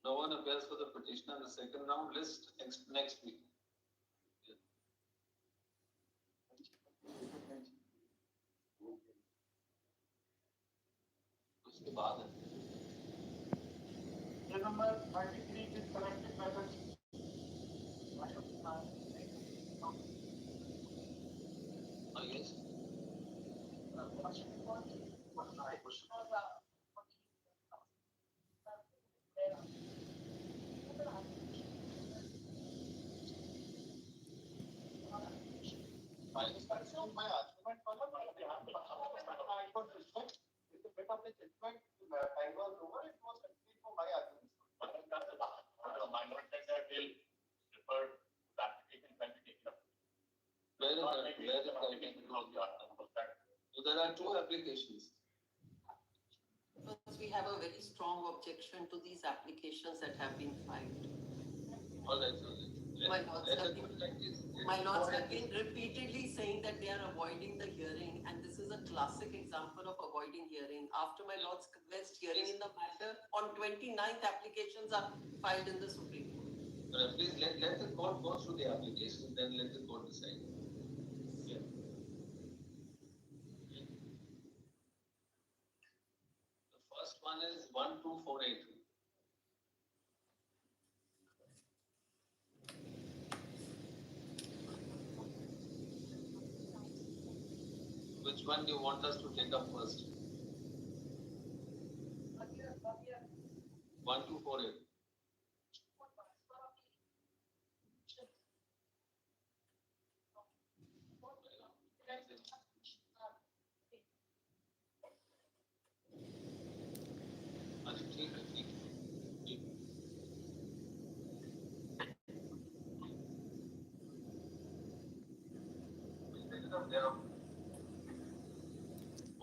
No one appears for the petitioner in the second round. List next week. उसके बाद है number 33 is selected by the yes. There are two applications. Because we have a very strong objection to these applications that have been filed. All right. My lords have been repeatedly saying that they are avoiding the hearing, and this is a classic example of avoiding hearing. After my lords commenced hearing in the matter, on 29th applications are filed in the Supreme Court. Please let the court go through the application, then let the court decide. Yeah. The first one is 1248. Which one do you want us to take up first? 1248.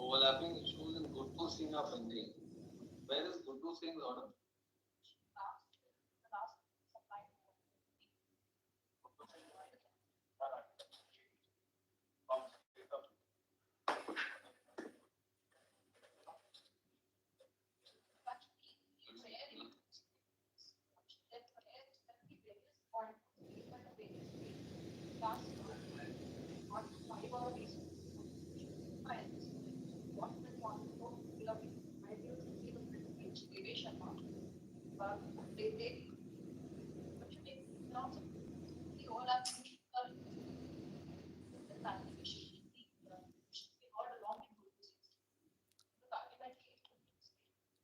Overlapping issues in Guttu Singh are pending. Where is Guttu Singh's order?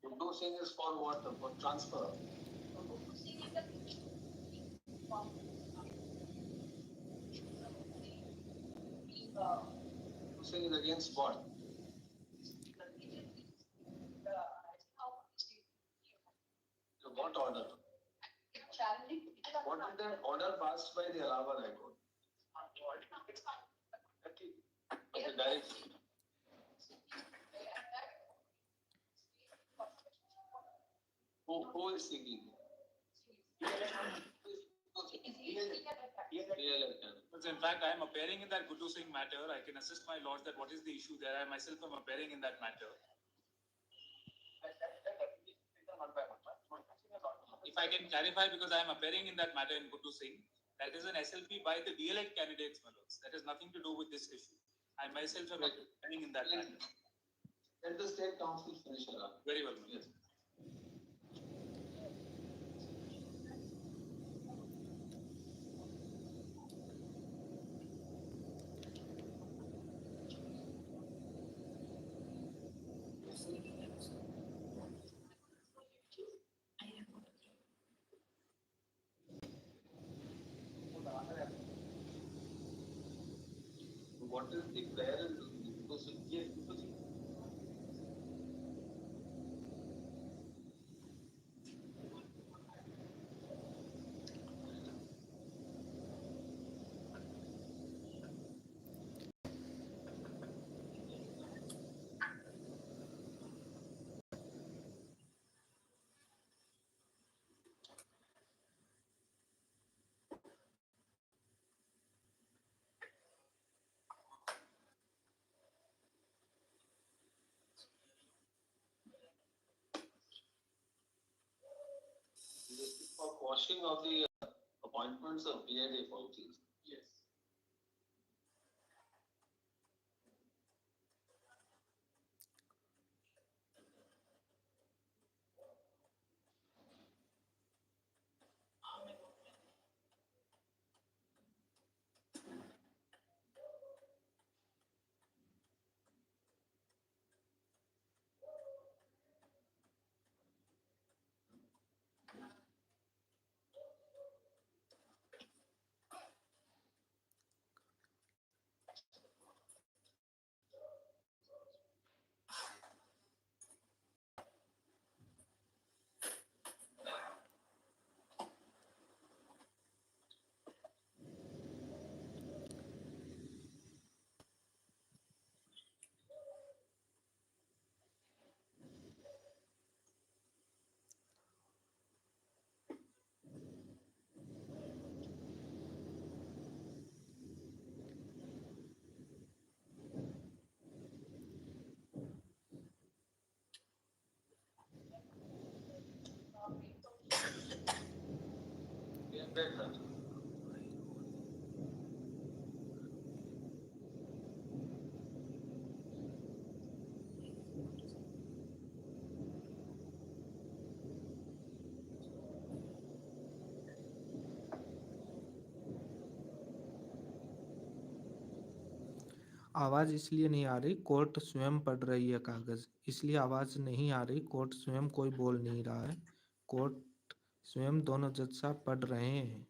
Guttu Singh is for what? For transfer. Guttu Singh is against what? What order? What is the order passed by the Allahabad High Court? Okay, direct. Who is seeking? So in fact, I am appearing in that Guttu Singh matter. I can assist my lords that what is the issue there. I myself am appearing in that matter. If I can clarify, because I am appearing in that matter in Guttu Singh, that is an SLP by the d.ed candidates, my lords. That has nothing to do with this issue. I myself am appearing in that matter. Let the State Council finish it up. Very well, yes. What is the prayer in Guttu Singh? Yes, Guttu Singh. rushing of the appointments of b.ed faculties. Yes. Yeah, right, right. आवाज इसलिए नहीं आ रही, court स्वयं पढ़ रही है कागज, इसलिए आवाज नहीं आ रही। कोर्ट स्वयं कोई बोल नहीं रहा है, कोर्ट स्वयं दोनों जज साहब पढ़ रहे हैं।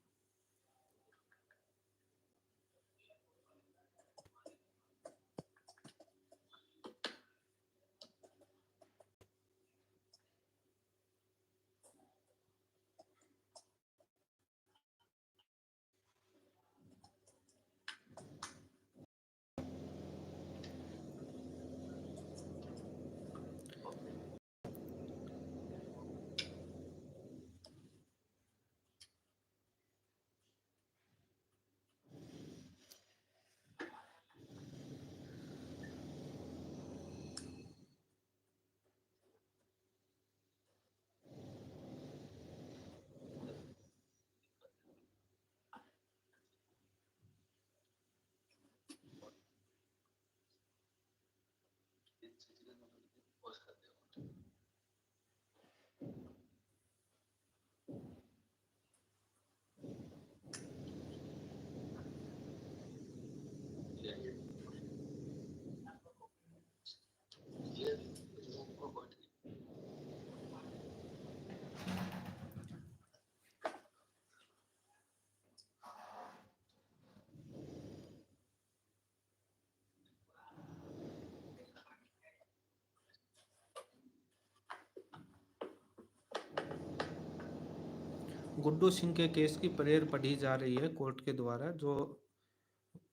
गुड्डू सिंह के केस की प्रेयर पढ़ी जा रही है कोर्ट के द्वारा, जो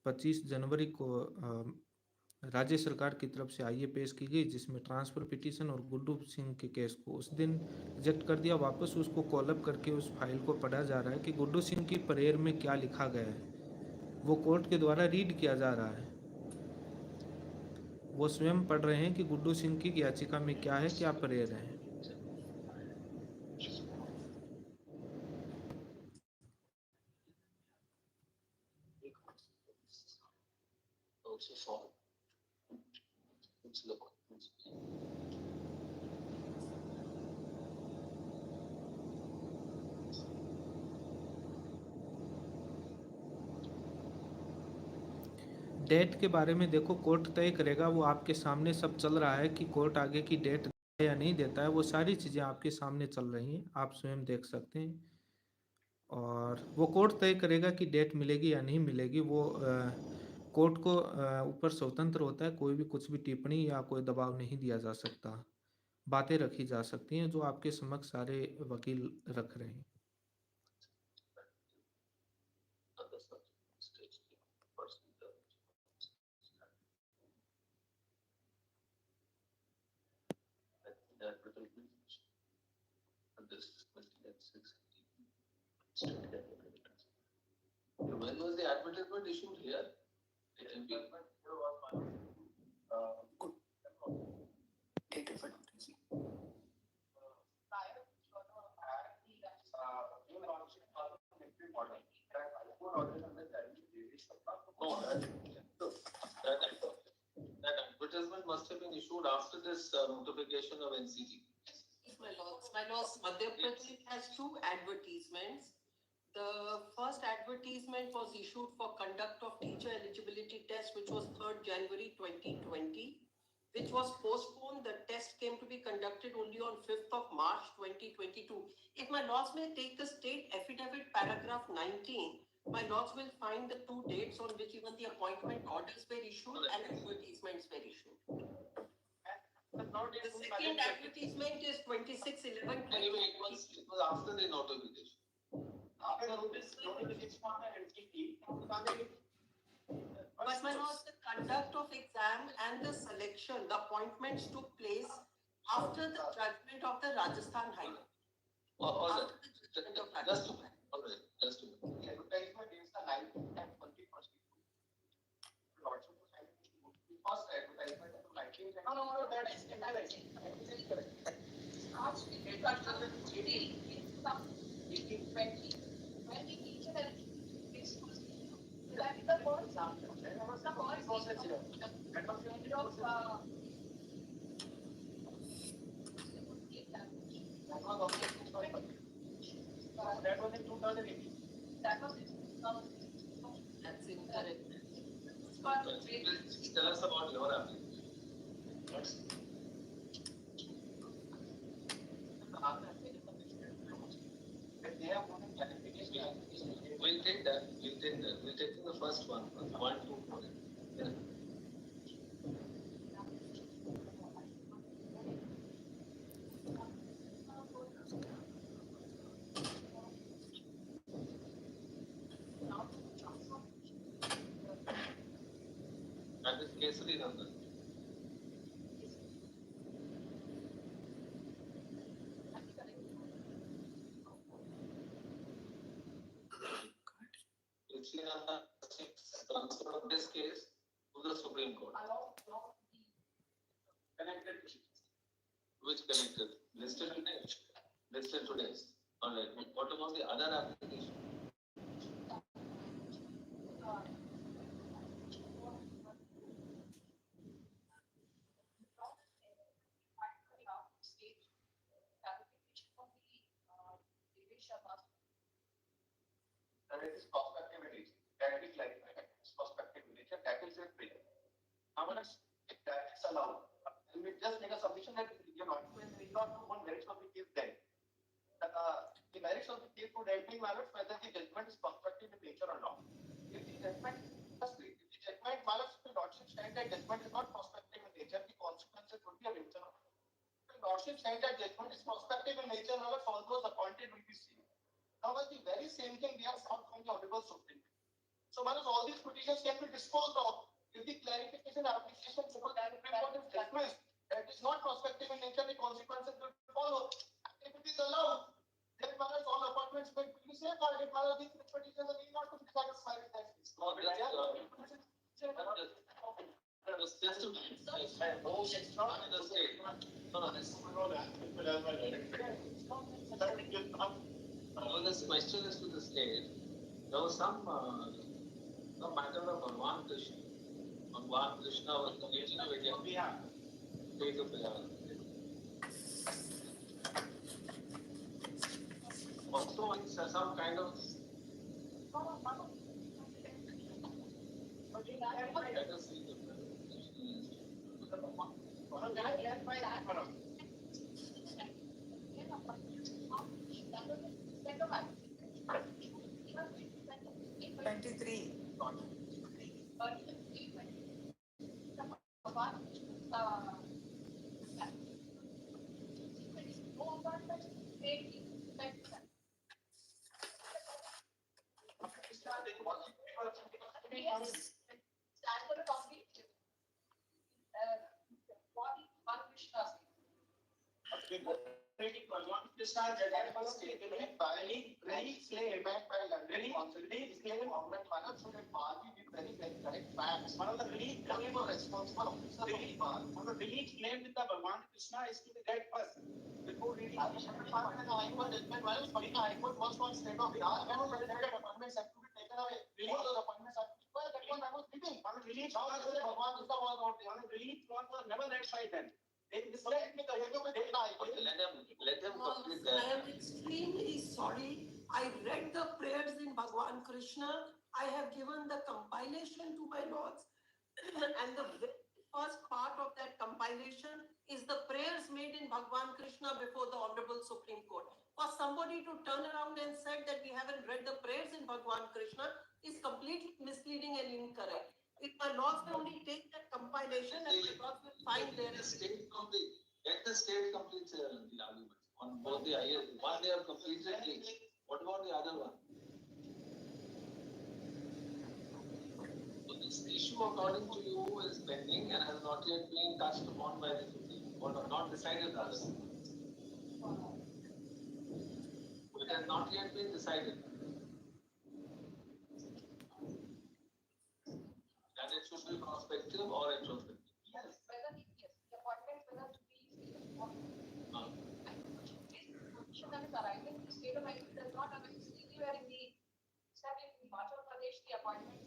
25 जनवरी को राज्य सरकार की तरफ से आइए पेश की गई, जिसमें ट्रांसफर पिटीशन और गुड्डू सिंह के केस को उस दिन रिजेक्ट कर दिया, वापस उसको कॉलअप करके उस फाइल को पढ़ा जा रहा है कि गुड्डू सिंह की प्रेयर में क्या लिखा गया है, वो कोर्ट के द्वारा रीड किया जा रहा है। वो स्वयं पढ़ रहे हैं कि गुड्डू सिंह की याचिका में क्या है, क्या प्रेयर है। Also fall. It's look. Date के बारे में देखो, कोर्ट तय करेगा, वो आपके सामने सब चल रहा है कि कोर्ट आगे की डेट देता है या नहीं देता है, वो सारी चीज़ें आपके सामने चल रही हैं, आप स्वयं देख सकते हैं। और वो कोर्ट तय करेगा कि डेट मिलेगी या नहीं मिलेगी। वो कोर्ट को ऊपर स्वतंत्र होता है, कोई भी कुछ भी टिप्पणी या कोई दबाव नहीं दिया जा सकता, बातें रखी जा सकती हैं जो आपके समक्ष सारे वकील रख रहे हैं। When was the advertisement issued here? issued after this notification of NCT. Yes, my lords. My lords, Madhya Pradesh has two advertisements. The first advertisement was issued for conduct of teacher eligibility test, which was 3rd January 2020, which was postponed. The test came to be conducted only on 5th of March 2022. If my lords may take the state affidavit paragraph 19, my lords will find the two dates on which even the appointment orders were issued and advertisements were issued. The second advertisement is 26/11. Anyway, it was after the notification. But my lords, the conduct of exam and the selection, the appointments took place after the judgment of the Rajasthan High Court. All right. After the judgment of Just a Rajasthan. minute. All right. Just a minute. The advertisement is the 19th and 21st. First advertisement is 19th. No, that is incorrect. That was in 2018. That's incorrect. Tell us about your application. They have one clarification. We'll take that. We'll take the first one. 1, 2, 4. Yeah. That is Kesari Nandan. Kesari Nandan transfer of this case to the Supreme Court. Connected. Which connected? Listed today. Listed today. All right. What about the other application? And it is prospective in nature. That is like it's prospective in nature. That is a prayer. Now, if that is allowed, and we just make a submission that your document is not on merits of the case then. The merits of the case would help me balance whether the judgment is prospective in nature or not. If the judgment balance the lordship stand that judgment is not prospective in nature, the consequences would be a nature. The lordship stand that judgment is prospective in nature, however, all those appointed will be seen. Now, the very same thing we have found from the Honorable Supreme Court. So, all these petitions can be disposed of if the clarification application before that report is dismissed. That is not prospective in nature, the consequences will follow. If it is allowed, then all appointments will be safeguarded. These petitions are not to be satisfied with that. Just to this question is to the state. There was some matter of Bhagwan Krishna. Bhagwan Krishna was the region of India. State of Bihar. Also, it's some kind of. Let us see the 23. Before reading the High Court judgment, High Court was from state of Bihar, and appointments have to be taken away. Those appointments have to be I was reading. I mean, release now is Bhagwan Krishna was not. I mean, release was never read by them. Let them complete I that. am extremely sorry. I read the prayers in Bhagwan Krishna. I have given the compilation to my lords. And the very first part of that compilation is the prayers made in Bhagwan Krishna before the Honorable Supreme Court. For somebody to turn around and said that we haven't read the prayers in Bhagwan Krishna is completely misleading and incorrect. If my lords will only take that compilation and my lords will find there. Let the state complete the arguments on both the aayega. One they have completed. What about the other one? So this issue, according to you, is pending and has not yet been touched upon by the Supreme Court, or not decided rather. It has not yet been decided. And it should be prospective or retrospective. Yes. The appointment whether to be position that is arising in the state of India does not arise anywhere in the except in Himachal Pradesh the appointments.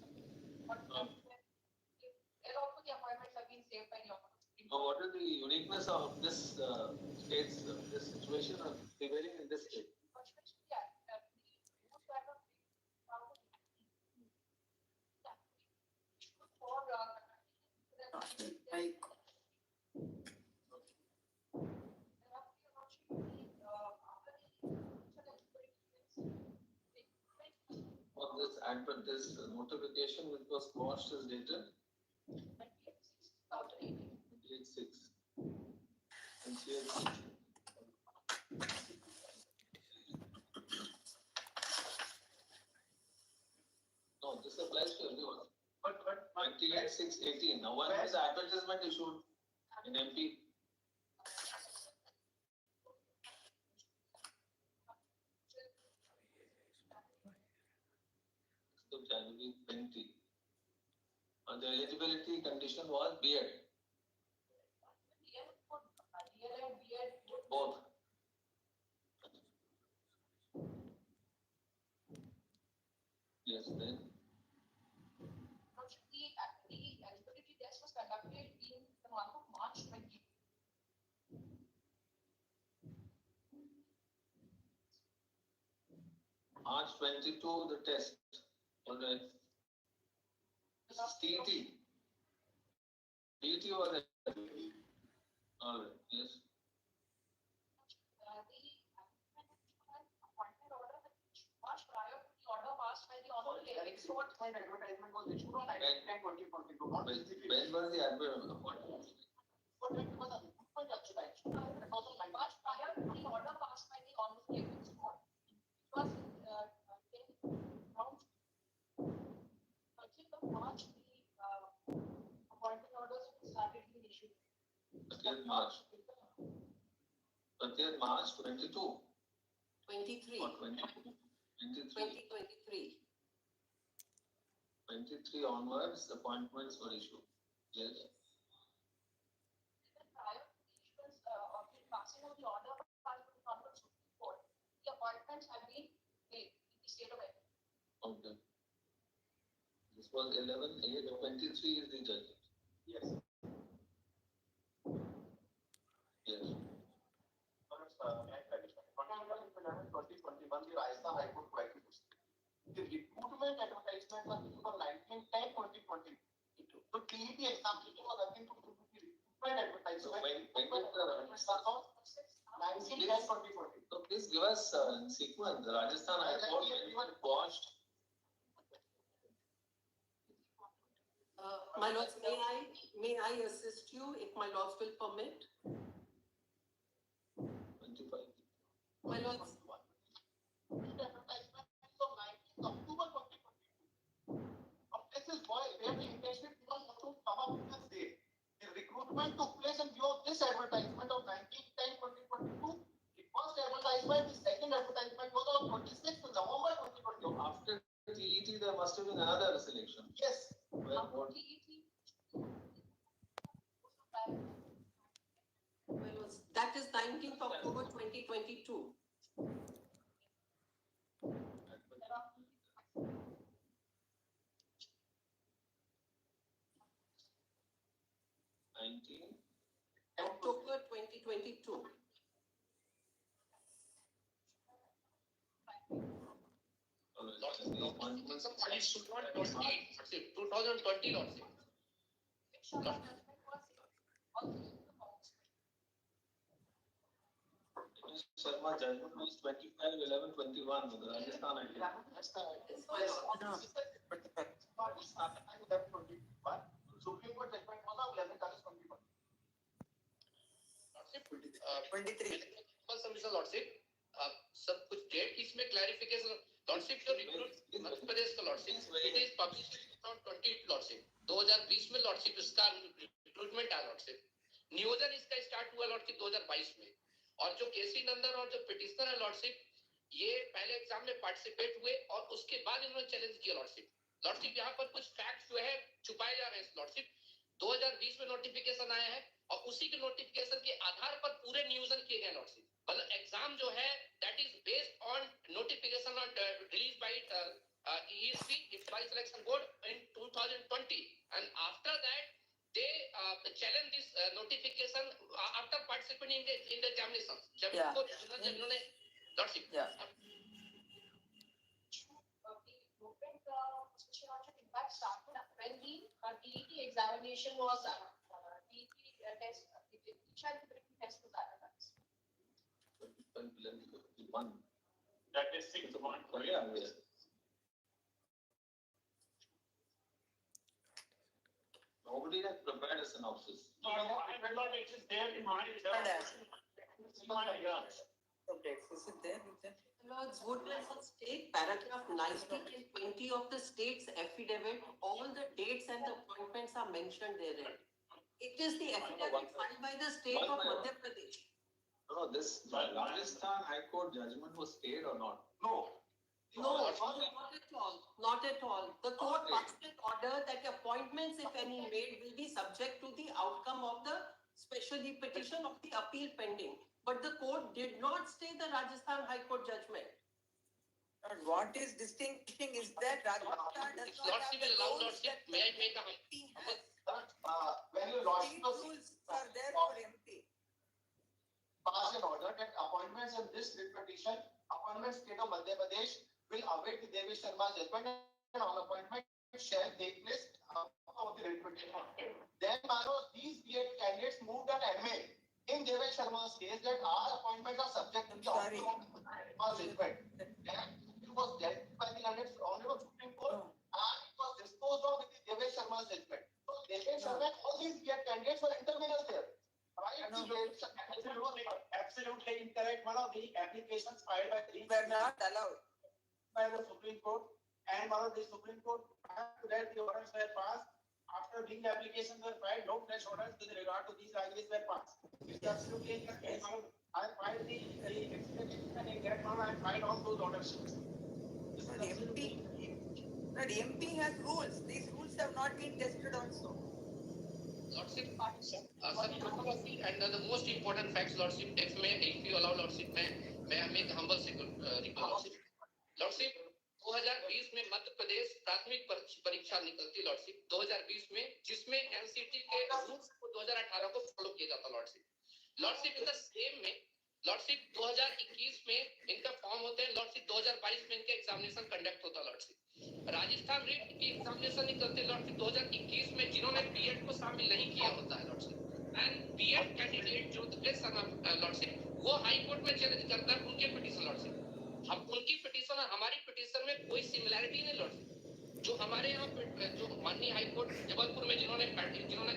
There also the appointments have been saved by the office. So what is the uniqueness of this state's this situation prevailing in this state? This notification which was quashed is dated 8/6. And here no, this applies to everyone. But 28/6/18. Now, when was the advertisement issued in MP? So January 20. And the eligibility condition was b.ed. Both. Yes, then. The eligibility test was conducted in the month of March 20. March 22, the test. All right. TET. TET was it? All right. Yes. The appointment order much prior to the order passed by the honorable advertisement was issued on 19/10/2022. When was the appointment? But it was a recruitment exercise. It was much prior to the order passed by the honorable appeals court. It was around 30th of March the appointment orders started being issued. 30th March. 30th March 22. 23. Or 22. 23. 2023. 23 onwards, appointments were issued. Yes. Even prior to the issuance of the passing of the order by the honorable Supreme Court, the appointments have been made in the state of India. Okay. This was 11/8/23 is the judgment. Yes. Yes. The Rajasthan High Court quite the recruitment advertisement was issued on 19/10/2020. So TET examination was nothing to do with the recruitment advertisement. So when did the 19/10/2020. So please give us sequence. The Rajasthan High Court when it quashed. My lords, may I assist you if my lords will permit? 25. My lords, Advertisement of 19th October 2022. This is why where the intention was not to come up with this date. The recruitment took place in view of this advertisement of 19/10/2022. The first advertisement, the second advertisement was on 26th November 2022. After TET, there must have been another selection. Yes. Well, what? my lords, that is 19th October 2022. apologize. The appointments should not 2020 lordship. Sharma judgment was 25/11/21 with the Rajasthan High Court. Supreme Court judgment was on 11 August 21. 23 lordship सब कुछ date इसमें clarification lordship जो recruit Madhya Pradesh का lordship it is published on 20 lordship 2020 में lordship इसका recruitment है lordship नियोजन इसका स्टार्ट हुआ लॉर्डशिप 2022 में और जो केसी नंदन और जो पिटिशनर है लॉर्डशिप ये पहले एग्जाम में पार्टिसिपेट हुए और उसके बाद इन्होंने चैलेंज किया लॉर्डशिप यहाँ पर कुछ फैक्ट्स जो है छुपाए जा रहे हैं लॉर्डशिप 2020 में नोटिफिकेशन आया है और उसी के नोटिफिकेशन के आधार पर पूरे नियोजन किए गए लॉर्डशिप मतलब एग्जाम जो है that is based on notification on release by ESP Employee Selection Board in 2020 and after that they challenge this notification after participating in the examinations जब इन्होंने lordship when the TET examination was TET test, the child test was analyzed. That is 6 months. Yeah. Nobody has prepared a synopsis. No, I will not. It is there in my. Lords, would let us take paragraph 19 and 20 of the state's affidavit. All the dates and the appointments are mentioned therein. It is the affidavit filed by the state of Madhya Pradesh. No, this Rajasthan High Court judgment was stayed or not? No. No, not at all. Not at all. The court passed an order that appointments, if any made, will be subject to the outcome of the special petition of the appeal pending. But the court did not stay the Rajasthan High Court judgment. And what is distinguishing is that Rajasthan does not have the rules that May I make a MP has. when you These rules are there for MP. pass an order that appointments in this writ petition, appointment state of Madhya Pradesh will await Devesh Sharma's judgment and all appointment shall take place of the writ petition. Then, Manos, these B.ed candidates moved an MA in Devesh Sharma's case that our appointments are subject to the outcome of Sharma's judgment. Then it was dealt by the Honorable Supreme Court and it was disposed of with the Devesh Sharma's judgment. So, Devesh Sharma, all these B.ed candidates were interminable there. Right? Absolutely incorrect. One of the applications filed by the Were not allowed. by the Supreme Court and one of the Supreme Court after that the orders were passed. After being the applications were filed, no fresh orders with regard to these libraries were passed. It's absolutely incorrect. I filed the explanation and in that manner I filed all those orders. But MP has rules. These rules have not been tested also. Lordship, and the most important facts, Lordship, if you allow Lordship, may I make humble request. Lordship, 2020 में मध्य प्रदेश प्राथमिक परीक्षा निकलती lordship 2020 में जिसमें NCT के rules को 2018 को follow किया जाता लॉर्डशिप इन द सेम में लॉर्डशिप 2021 में इनका फॉर्म होते हैं लॉर्डशिप 2022 में इनका एग्जामिनेशन कंडक्ट होता लॉर्डशिप राजस्थान रीट की एग्जामिनेशन निकलते लॉर्डशिप 2021 में जिन्होंने बीएड को शामिल नहीं किया होता है लॉर्डशिप एंड बीएड कैंडिडेट जो लॉर्डशिप वो हाई कोर्ट में चैलेंज करता है उनके पिटीशन लॉर्डशिप हम उनकी पिटीशन और हमारी पिटीशन में कोई सिमिलैरिटी नहीं लॉर्डशिप जो हमारे यहाँ जो माननीय हाई कोर्ट जबलपुर में जिन्होंने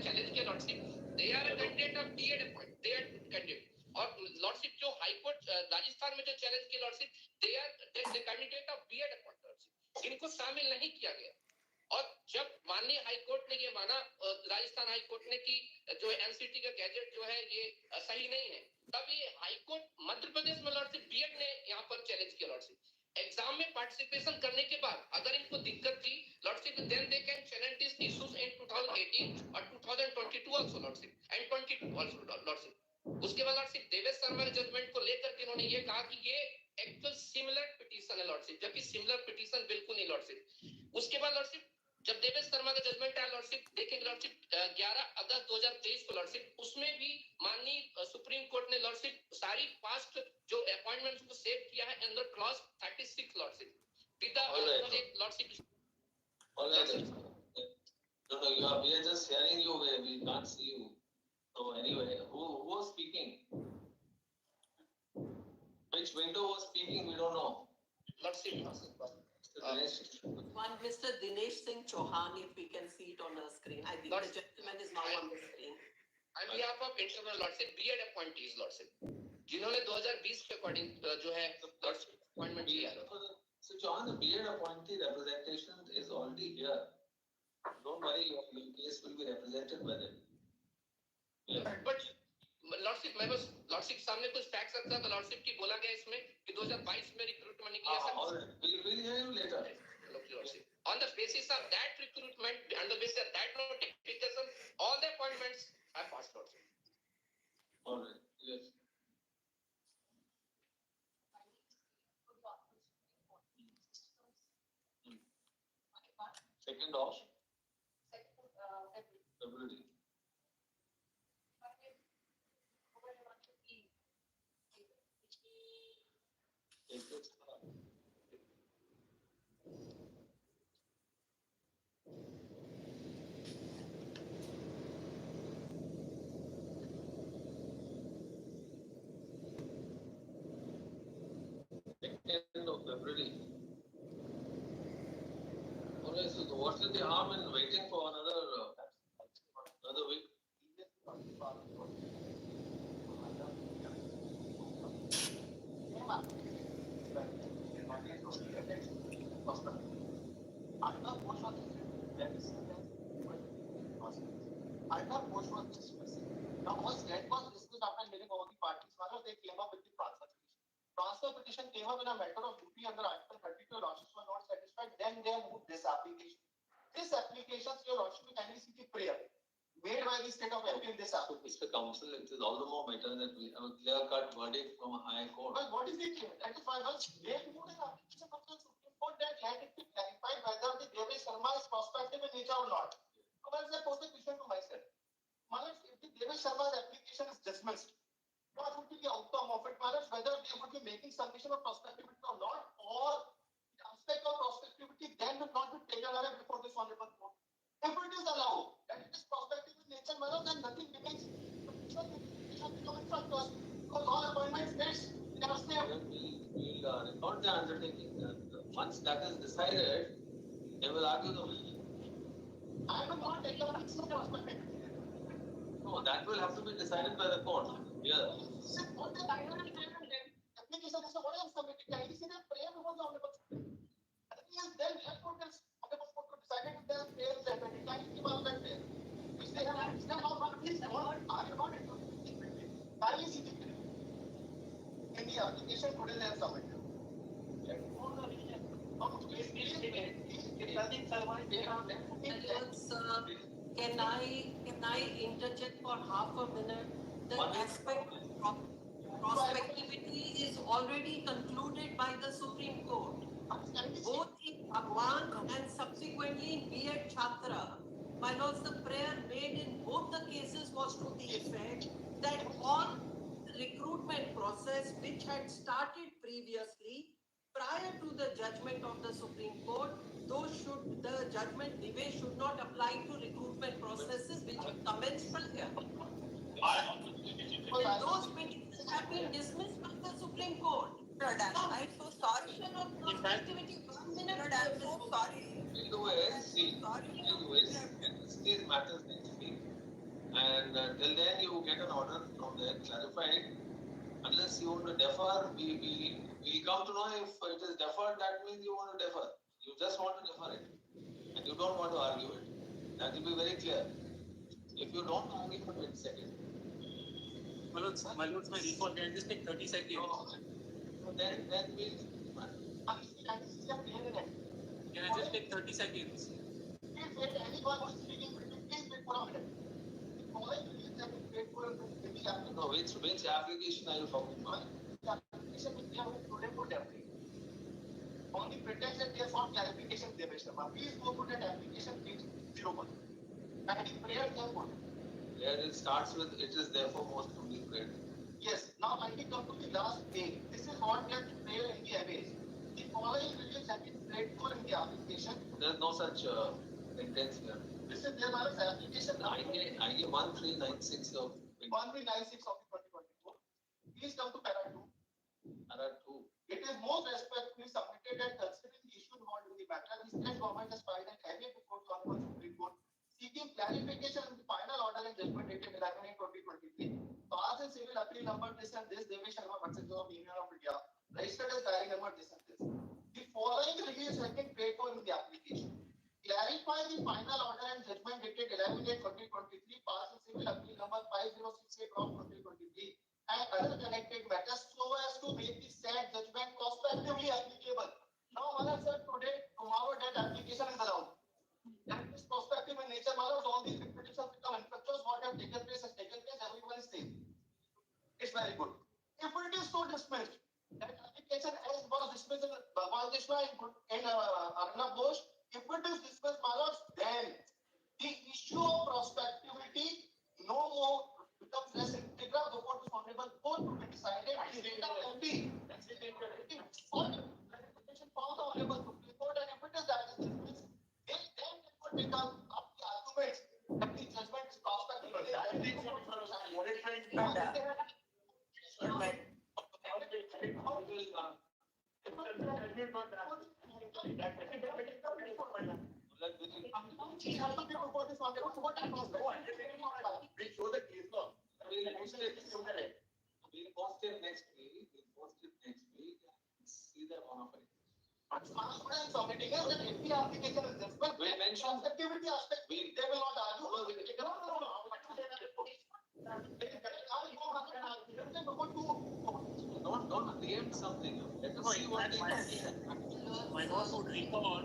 चैलेंज किया lordship they are a candidate of BEd appoint they are candidate और लॉर्डशिप जो हाई कोर्ट राजस्थान में जो चैलेंज किया lordship they are the candidate of BEd appoint lordship इनको शामिल नहीं किया गया और जब माननीय हाई कोर्ट ने ये माना राजस्थान हाई कोर्ट ने कि जो एनसीटी का गैजेट जो है ये सही नहीं है तब ये हाई कोर्ट मध्य प्रदेश में लॉर्डशिप बीएड ने यहाँ पर चैलेंज किया लॉर्डशिप एग्जाम में पार्टिसिपेशन करने के बाद अगर इनको दिक्कत थी lordship then they can challenge this issues in 2018 और 2022 also lordship and 22 also lordship उसके बाद लॉर्डशिप देवेश शर्मा के जजमेंट को लेकर के उन्होंने ये कहा कि ये एक्चुअल सिमिलर पिटीशन है लॉर्डशिप जबकि सिमिलर पिटीशन बिल्कुल नहीं लॉर्डशिप उसके बाद लॉर्डशिप जब देवेश शर्मा का जजमेंट आया लॉर्डशिप देखेंगे लॉर्डशिप 11 अगस्त 2023 को लॉर्डशिप उसमें भी माननीय सुप्रीम कोर्ट ने लॉर्डशिप सारी पास्ट जो अपॉइंटमेंट्स को सेव किया है under clause 36 lordship With the All right. Lordship. All right. No, we are just hearing you. We can't see you. So anyway, who was speaking? Which window was speaking? We don't know. Lordship. Mr. Dinesh. One Mr. Dinesh Singh Chauhan, if we can see it on our screen. I think the gentleman is now on the screen. On behalf of internal Lordship, B.ed appointees Lordship, जिन्होंने 2020 के according जो है Lordship appointment किया है. So John, the B.ed appointee representation is already here. Don't worry, your case will be represented by them. Yeah. But lordship मैं बस lordship सामने कुछ फैक्ट्स रखता तो लॉर्डशिप की बोला गया इसमें कि 2022 में रिक्रूटमेंट निकला sir. All right. We'll hear you later. On the basis of that recruitment, on the basis of that notification, all the appointments have passed out. All right. Yes. Second of February. Second of February. Alright, so what's the harm in waiting for another week? Now, once that was discussed after meeting all the parties, they came up with the transfer petition. Transfer petition came up in a matter of UP under Article 32. Lordships were not satisfied. Then they moved this application. This application, your Lordship, will kindly see the prayer made by the state of MP in this application. Mr. Counsel, it is all the more better that we have a clear-cut verdict from a high court. But what is the claim? That is why once they moved an application from the Supreme Court, that let it be clarified whether the Devesh Sharma is prospective in nature or not. So once I pose the question to myself, Maharaj, if the Devesh Sharma's application is dismissed, what would be the outcome of it, Maharaj? Whether they would be making submission of prospectivity or not, or the aspect of prospectivity then will not be taken away before this honorable court. If it is allowed that it is prospective in nature, Maharaj, then nothing remains. It should be coming from us because all appointments dates they are stayed. We'll record the undertaking. Once that is decided, they will argue the will. I will not take the prospective. No, that will have to be decided by the court. Yeah. What the application is what I am submitting. Can you see the prayer before the honorable court? Yes, then let court is honorable court to decide if the prayer is admitted. Can you keep on that prayer? Which they have still not this what are you not able to see? Can you see the prayer? In the application today they have submitted. Can I interject for half a minute? The aspect of prospectivity is already concluded by the Supreme Court. Both in Bhagwan and subsequently in B.ed Chhatra. My lords, the prayer made in both the cases was to the effect that all recruitment process which had started previously prior to the judgment of the Supreme Court, the judgment delay should not apply to recruitment processes which have commenced earlier. And those petitions have been dismissed by the Supreme Court. I'm so sorry. Prospectivity, 1 minute. I'm so sorry. These matters next week. And till then, you get an order from there clarified. Unless you want to defer, we come to know if it is deferred, that means you want to defer. You just want to defer it. And you don't want to argue it. That will be very clear. If you don't argue for it, second. My lords, my recall, can I just take 30 seconds? So then we'll. Can I just take 30 seconds? No, which application are you talking about? Application which they have today for every. On the pretext that they have sought clarification, Devesh Sharma, please go to that application page 01. And the prayer they have put. There it starts with, it is therefore most truly great. Yes, now I will come to the last page. This is what they have prayer in the abyss. The following reviews have been prayed for in the application. There is no such sentence here. This is their application IG 1396 of 1396 of 2024. Please come to para 2. Para 2. It is most respectfully submitted that considering the issue involved in the matter, the state government has filed an aayega court conference Supreme Court seeking clarification on the final order and judgment dated 11/8/2023. Pass in civil appeal number this and this, Devesh Sharma, Purchaser of Union of India, registered as diary number this and this. The following reviews have been paid for in the application. Clarify the final order and judgment dated 11/8/2023, pass in civil appeal number 5068/2023, and other connected matters so as to make the said judgment prospectively applicable. Now, Manas sir, today, tomorrow, that application is allowed. That is prospective in nature, Manas. All these petitions become infectious. What have taken place has taken place. Everyone is safe. It's very good. If it is so dismissed, that application as was dismissed in Bhagwan Krishna in Arnab Ghosh, if it is dismissed, Manas, then the issue of prospectivity no more becomes less integral before this honorable court to be decided. The data can be found the honorable Supreme Court, and if it is that is dismissed, then it would become up the arguments that the judgment is prospective. We'll post it next week. See the bonafide. Submitting is that if the application is dismissed, We mentioned activity aspect, they will not argue. Don't preempt something. Let us see what they can. My lord would recall.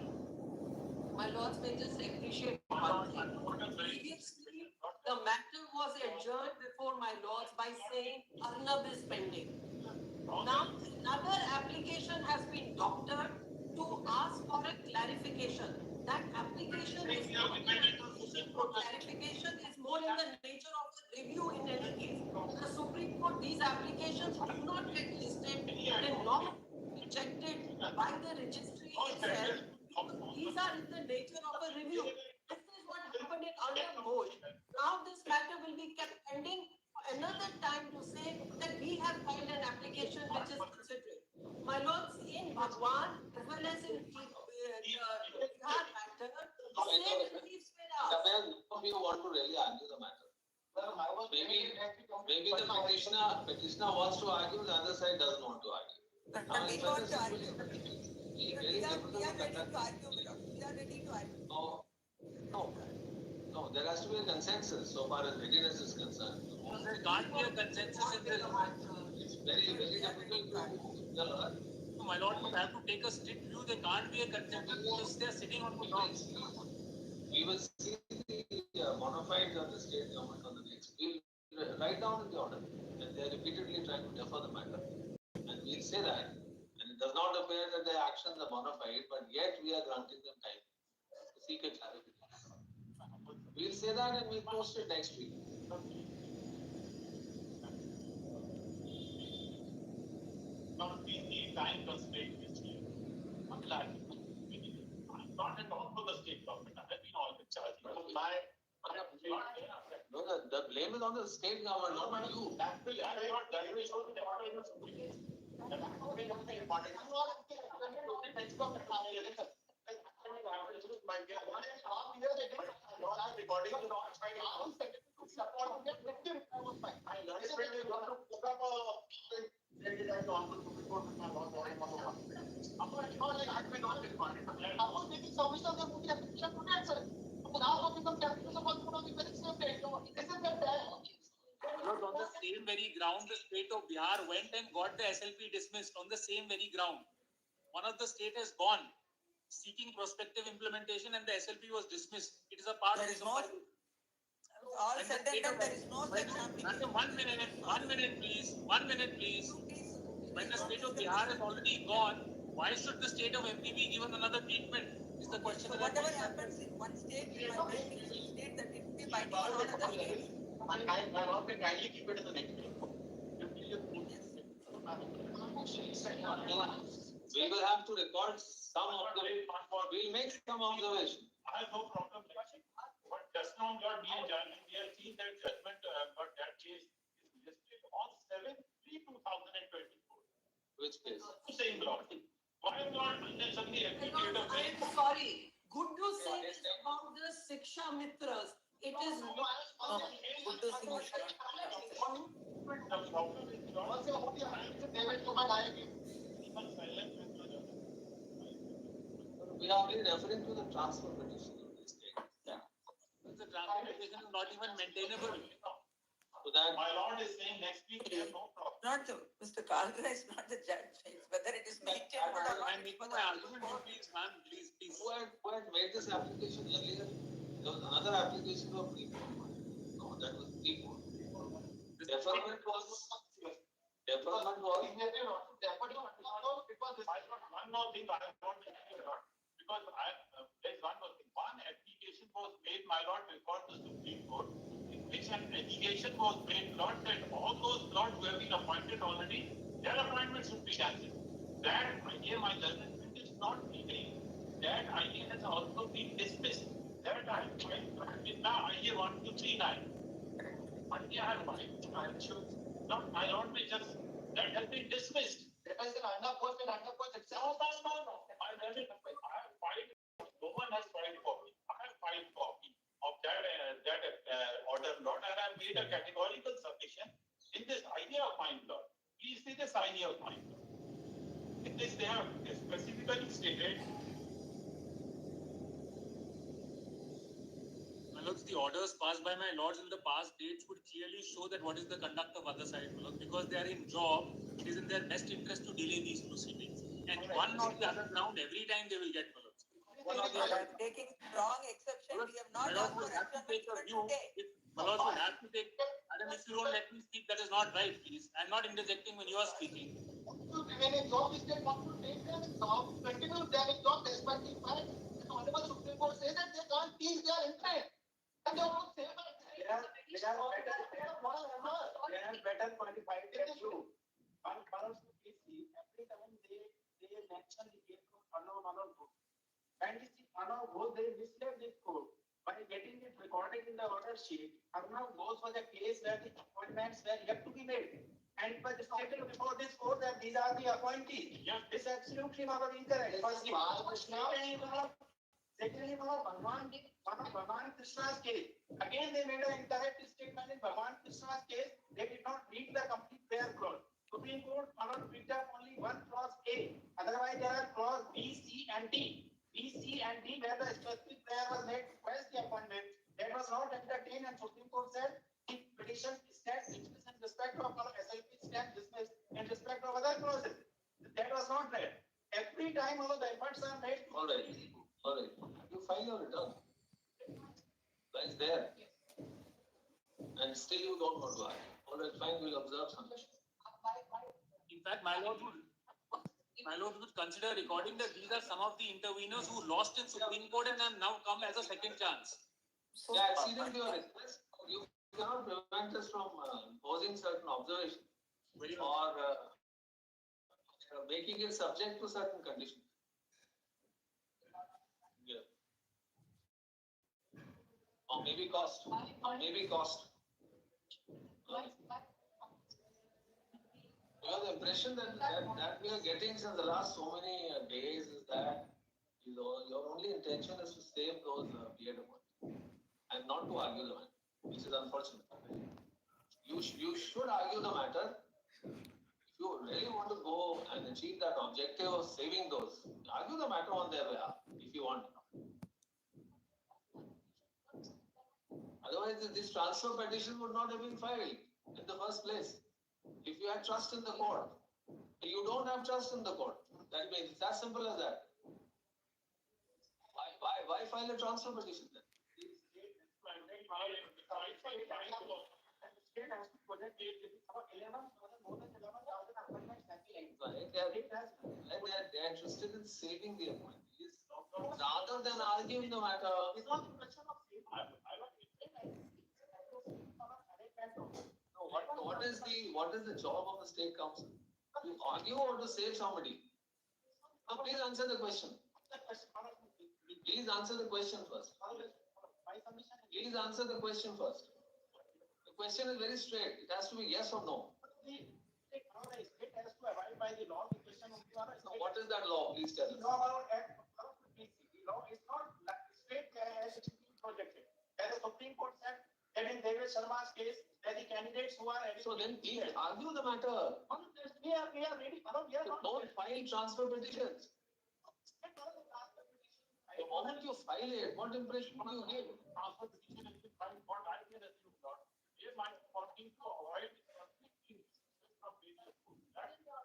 My lords may just appreciate one thing. Previously, the matter was adjourned before my lords by saying Arnab is pending. Now, another application has been doctored to ask for a clarification. That application is clarification is more in the nature of a review in any case. The Supreme Court, these applications do not get listed, they're not rejected by the registry itself. These are in the nature of a review. This is what happened in Arnab Ghosh. Now this matter will be kept pending another time to say that we have filed an application which is considered. My lords, in Bhagwan as well as in Bihar matter, the same beliefs were asked. None of you want to really argue the matter. Maybe the petitioner wants to argue, the other side doesn't want to argue. But we want to argue. We are ready to argue, we are ready to argue. No, there has to be a consensus so far as readiness is concerned. There can't be a consensus in this. It's very, very difficult to learn. My lord would have to take a strict view. There can't be a consensus because they are sitting on the ground. We will see the bona fides of the state government on the next. We'll write down in the order that they are repeatedly trying to defer the matter. And we'll say that. And it does not appear that their actions are bona fide, but yet we are granting them time to seek a clarification. We'll say that and we'll post it next week. Not the time constraint is here. Not at all for the state government. I have been all the charge. No, the blame is on the state government, not on you. On the same very ground, the state of Bihar went and got the SLP dismissed on the same very ground. One of the state has gone seeking prospective implementation and the SLP was dismissed. It is a part There of is the no, all said and done, there is no such application. 1 minute, please. 1 minute, please. When the state of Bihar is already gone, why should the state of MP be given another treatment? Is the question. So whatever happens in one state, it might be in one state that it will be binding on another state. I want to kindly keep it in the next week. We will have to record some observation. We'll make some observation. I have no problem. But just now got me a judgment. We have seen that judgment, but that case is listed on 7/3/2024. Which case? Same law. Why not unnecessarily Because applicate a I am sorry, good to say this about the Shiksha Mitras. It is The problem is not they went to my aayega. even silent with the judge. We are only referring to the transfer petition of this case. The transportation is not even maintainable. So that My lord is saying next week we have no problem. Not the, Mr. Kalra is not the judge, it's whether it is maintained or not. I'm making my argument, please, ma'am, please. who had made this application earlier? There was another application for pre-board. No, that was pre-board. Deferment was. Deferment was. Because one more thing I want to say about, because there's one more thing. One application was made, my lord, before the Supreme Court, in which an allegation was made, not that all those lords who have been appointed already, their appointment should be cancelled. That idea, my judgment is not meaning. That idea has also been dismissed. That I find in the idea 1239. Idea I have filed. Not my lord, may just that has been dismissed. That is an underpost and underpost itself. No. I have filed. No one has filed copy. I have filed copy of that order, Lord, and I have made a categorical submission in this idea of mine, Lord. Please see this idea of mine. In this, they have specifically stated. My lords, the orders passed by my lords in the past dates would clearly show that what is the conduct of other side, my lords, because they are in job, it is in their best interest to delay these proceedings. And one or the other ground, every time they will get, my lords. One or the other. Taking strong exception, we have not My lords asked for will have to take a adjournment view. today. My lords will have to take, Madam, if you don't let me speak, that is not right, please. I'm not interjecting when you are speaking. When a job is there, want to take them, job, continue their job despite the fact that the Honorable Supreme Court says that they can't teach their interest. And they want to say that. They are better qualified than you. One follows the PC, every time they mention the case of Anna Ghosh. And this Anna Ghosh, they misled this code by getting it recorded in the order sheet. Anna Ghosh was a case where the appointments were yet to be made. And it was stated before this court that these are the appointees. Yes, this is absolutely not incorrect. Firstly, secondly, Bhagwan Krishna's case. Again, they made an incorrect statement in Bhagwan Krishna's case. They did not read the complete prayer clause. Supreme Court picked up only one clause A. Otherwise, there are clause B, C, and D. B, C, and D, where the specific prayer was made to request the appointment. That was not entertained, and Supreme Court said the petition stands dismissed in respect of SLP stands dismissed in respect of other clauses. That was not read. Every time all the efforts are made. All right. You file your return. Lies there. And still you don't want to act. All right, fine, we'll observe something. In fact, my lord would consider recording that these are some of the interveners who lost in Supreme Court and have now come as a second chance. Yeah, acceding to your request, you cannot prevent us from posing certain observations or making it subject to certain conditions. Yeah. Or maybe cost. Because the impression that we are getting since the last so many days is that your only intention is to save those b.ed appointments and not to argue the matter, which is unfortunate. You should argue the matter. If you really want to go and achieve that objective of saving those, argue the matter on their behalf if you want. Otherwise, this transfer petition would not have been filed in the first place. If you had trust in the court, you don't have trust in the court. That means it's as simple as that. Why file a transfer petition then? They are interested in saving the appointees rather than arguing the matter. It's not a question of saving. What is the job of the state council? To argue or to save somebody? Please answer the question. Please answer the question first. My submission is Please answer the question first. The question is very straight. It has to be yes or no. state has to abide by the law. The question of Now, what is that law? Please tell us. law about the law is not state as it is being projected. As the Supreme Court said that in David Sharma's case, that the candidates who are So then please argue the matter. we are ready. We are not. Don't file transfer petitions. The moment you file it, what impression do you give? Transfer petition has been filed for I can assume not. Here my working to avoid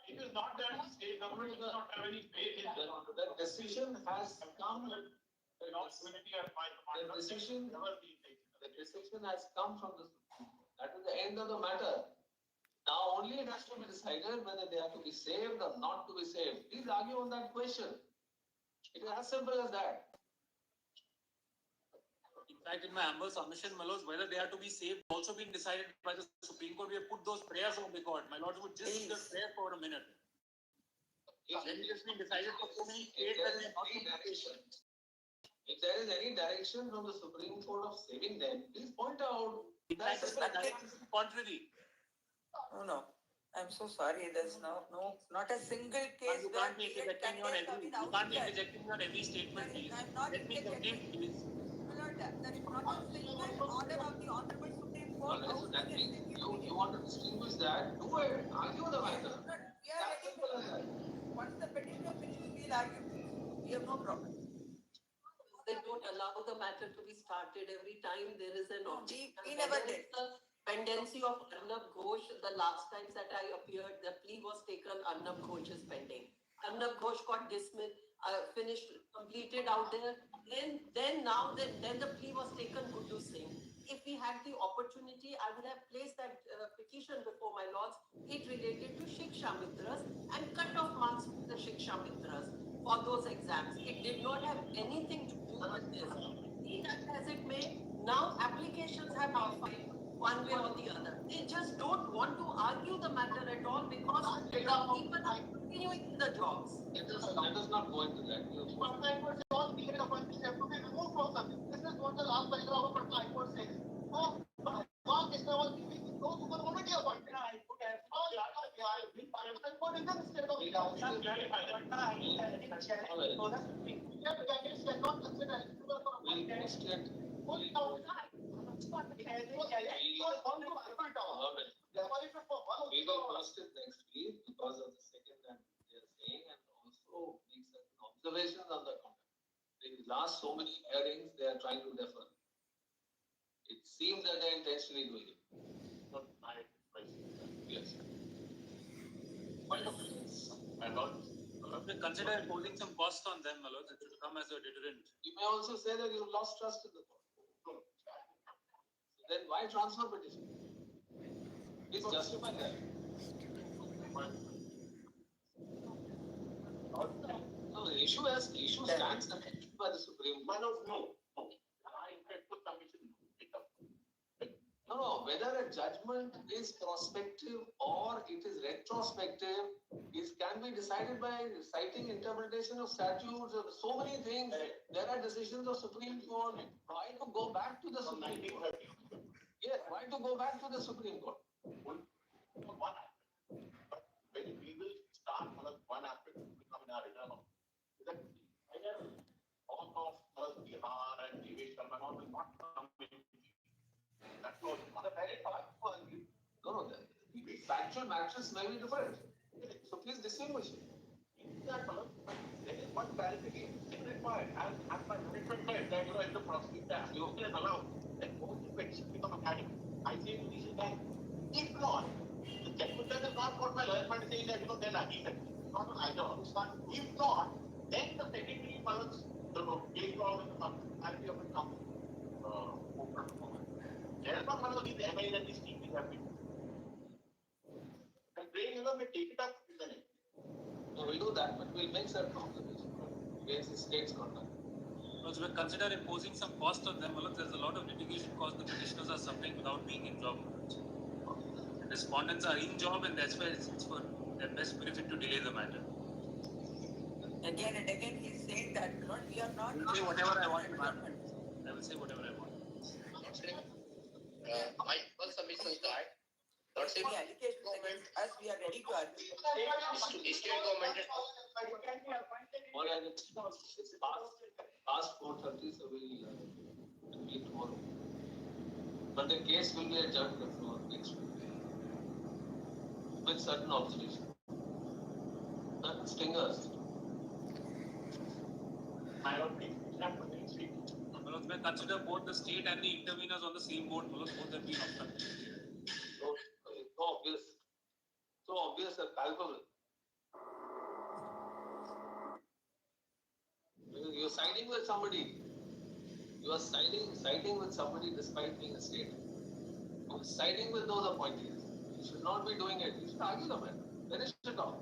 it is not that state government does not have any faith in The decision has come. the community or my The decision, never been taken. the decision has come from the Supreme Court. That is the end of the matter. Now only it has to be decided whether they have to be saved or not to be saved. Please argue on that question. It is as simple as that. In fact, in my humble submission, my lords, whether they are to be saved also been decided by the Supreme Court. We have put those prayers on the court. My lords would just see the prayer for a minute. Then it has been decided for so many If states there that is they are not any to be direction, saved. if there is any direction from the Supreme Court of saving them, please point out. In fact, that is contrary. No. I'm so sorry. There's not a single case You where can't be B.ed rejecting me on candidates have every, been you can't be outside. rejecting me on every statement, please. I'm not Let me complete, please. There is not a single order of the Honorable Supreme Court. So that means you want to distinguish that, do it, argue the matter. We are As ready simple as that. Once the petitioner finishes, we'll argue. We have no problem. They don't allow the matter to be started every time there is an objection. we never Whether did. it's the pendency of Arnab Ghosh, the last times that I appeared, the plea was taken, Arnab Ghosh is pending. Arnab Ghosh got dismissed, finished, completed out there. Then the plea was taken, Guddu Singh. If we had the opportunity, I would have placed that petition before my lords. It related to Shiksha Mitras and cut off marks for the Shiksha Mitras for those exams. It did not have anything to do with this. Be that as it may, now applications have been filed one way or the other. They just don't want to argue the matter at all because people are continuing in the jobs. Let us not go into that. This is what the last paragraph of Patna High Court says. Mark is now those who were already appointed. I put as We will post it next week because of the second that they are saying and also make certain observations on the content. In the last so many hearings, they are trying to defer. It seems that they are intentionally doing it. Not my question. Yes. Point of difference. My lord. Consider imposing some cost on them, my lords. It should come as a deterrent. You may also say that you lost trust in the court. Then why transfer petition? Please justify that. No, the issue stands by the Supreme Court. No. I put submission. No, whether a judgment is prospective or it is retrospective, it can be decided by citing interpretation of statutes or so many things. There are decisions of Supreme Court. Why to go back to the Supreme Court? Yes, why to go back to the Supreme Court? One aspect. But when we will start one aspect will become in our return on. That all of Bihar and Devesh Sharma will not come in. That's all. On a very No, the factual matters may be different. So please distinguish it. there is one clarification required. As my commitment said that if the prosecutor is allowed, then most of it should become academic. I say to this that if not, the judgment is not what my lawyer friend saying that then I need it. Not I don't. If not, then the secondary balance, the case law will come, clarity of it comes open. There is not one of these MIs and these teams have been. And they may take it up in the next. No, we'll do that, but we'll make certain observations against the state's conduct. Also, we consider imposing some cost on them. Well, there's a lot of litigation costs the petitioners are suffering without being in job. The respondents are in job, and that's why it's for their best benefit to delay the matter. Again and again, he's saying that, Lord, we are not. I will say whatever I want. I will say whatever I want. Not saying, my equal submissions that, not saying Any allegations against us, we are ready to argue. state government All right, it's past 4:30, so we'll meet tomorrow. But the case will be adjourned for next week with certain observations, certain stingers. I don't think we have to next week. Manoj, may consider both the state and the interveners on the same boat. Manoj, both have been obstructed. So obvious. So obvious and palpable. You're siding with somebody. You are siding with somebody despite being a state. You're siding with those appointees. You should not be doing it. You should argue the matter. Finish it off.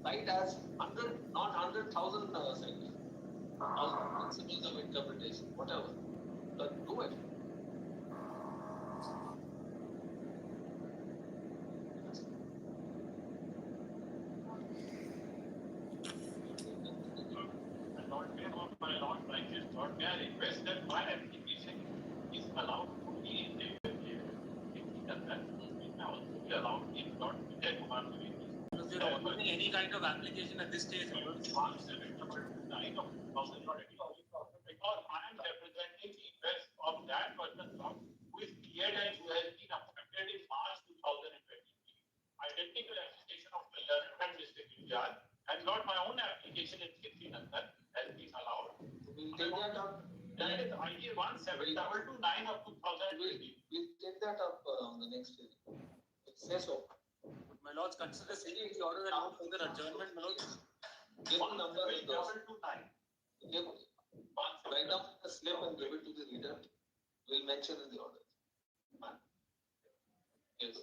Cite as 100, not 100,000 citations. Principles of interpretation, whatever. But do it. My Lord Francis thought, may I request that my application is allowed to be allowed in not Because they're opening any kind of application at this stage. because I am representing the interest of that person who is cleared and who has been appointed in March 2023. Identical application of the learned and Mr. Vivad and not my own application in 1600 has been allowed. We'll take that up. That is ID 17229 of 2020. We'll take that up on the next hearing. Say so. My lords, consider sitting the order and no further adjournment, my lords. Give the number of those. 17229. Write down the slip and give it to the reader. We'll mention in the order. Yes.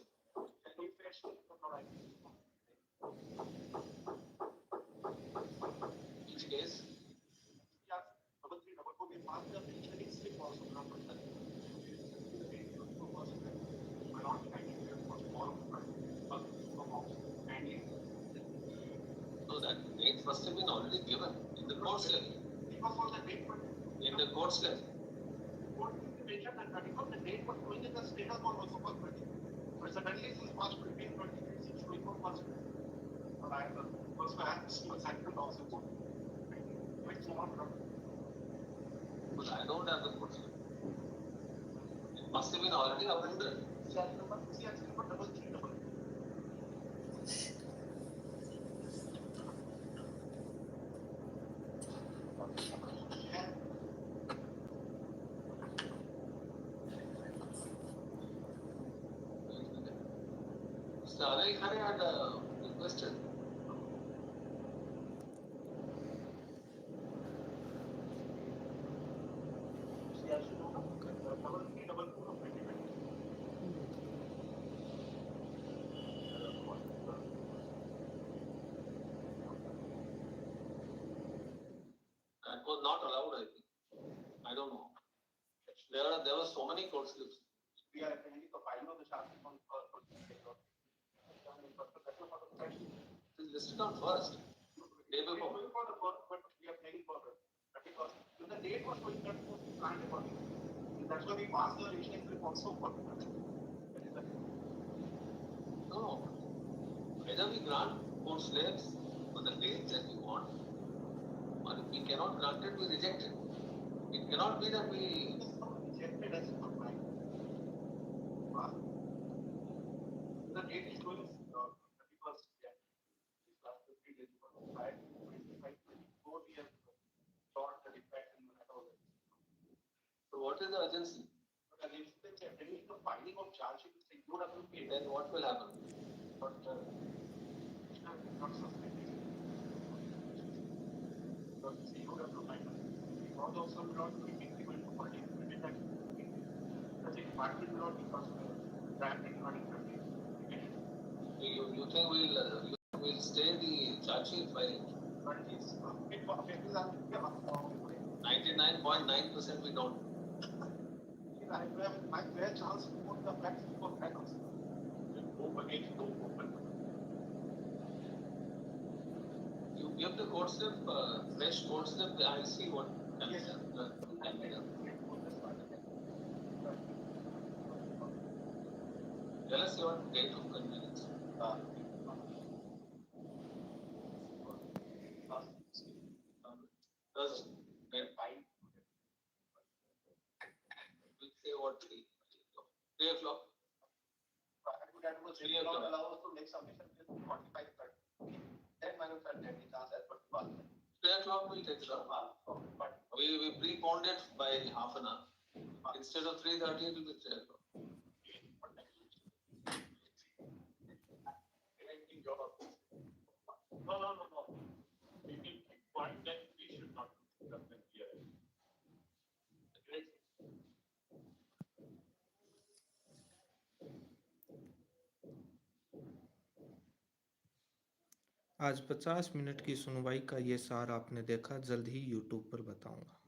Each case. So that date must have been already given in the court slip. In the court slip. The date was going in the status was also for 20. But suddenly since March 15, 2026, 24 months. But I also have to also go. Which one from? But I don't have the court slip. It must have been already approved. Mr. Alay Khare had requested. That was not allowed, I think. I don't know. There were so many court slips. We are attending the filing of the charge on It is listed on first. Day before. but we are playing for it. Because when the date was going to plan accordingly. That's why we passed the relationship also for No. Either we grant court slips for the dates that we want, or if we cannot grant it, we reject it. It cannot be that we. rejected as not mine. The date is going 31st January. Last 3 days before. 24 years short the defect in the all. So what is the urgency? But against the filing of charge sheet, they would have to pay. Then what will happen? But not suspended. But you would have to find out. Because of some not to be incremental for the party will not be possible. That is not incredible. You think we'll stay the charge sheet filing? But it's 99.9% we don't. I have my fair chance to put the facts before facts. Go against no open. You You have the code slip, fresh code slip. I'll see what can be Yes, sir. done. Can be done. Tell us your date of convenience. Thursday. We'll say what 3 o'clock. That was 3 o'clock allow us to make submission with 45, 30. Then I will tell that the chance as per the policy. 3 o'clock will take it up. We pre-poned it by half an hour. Instead of 3:30, it will be 3 o'clock. No. We need point that we should not discuss it here. आज 50 minute की सुनवाई का ये सार आपने देखा, जल्द ही YouTube पर बताऊंगा।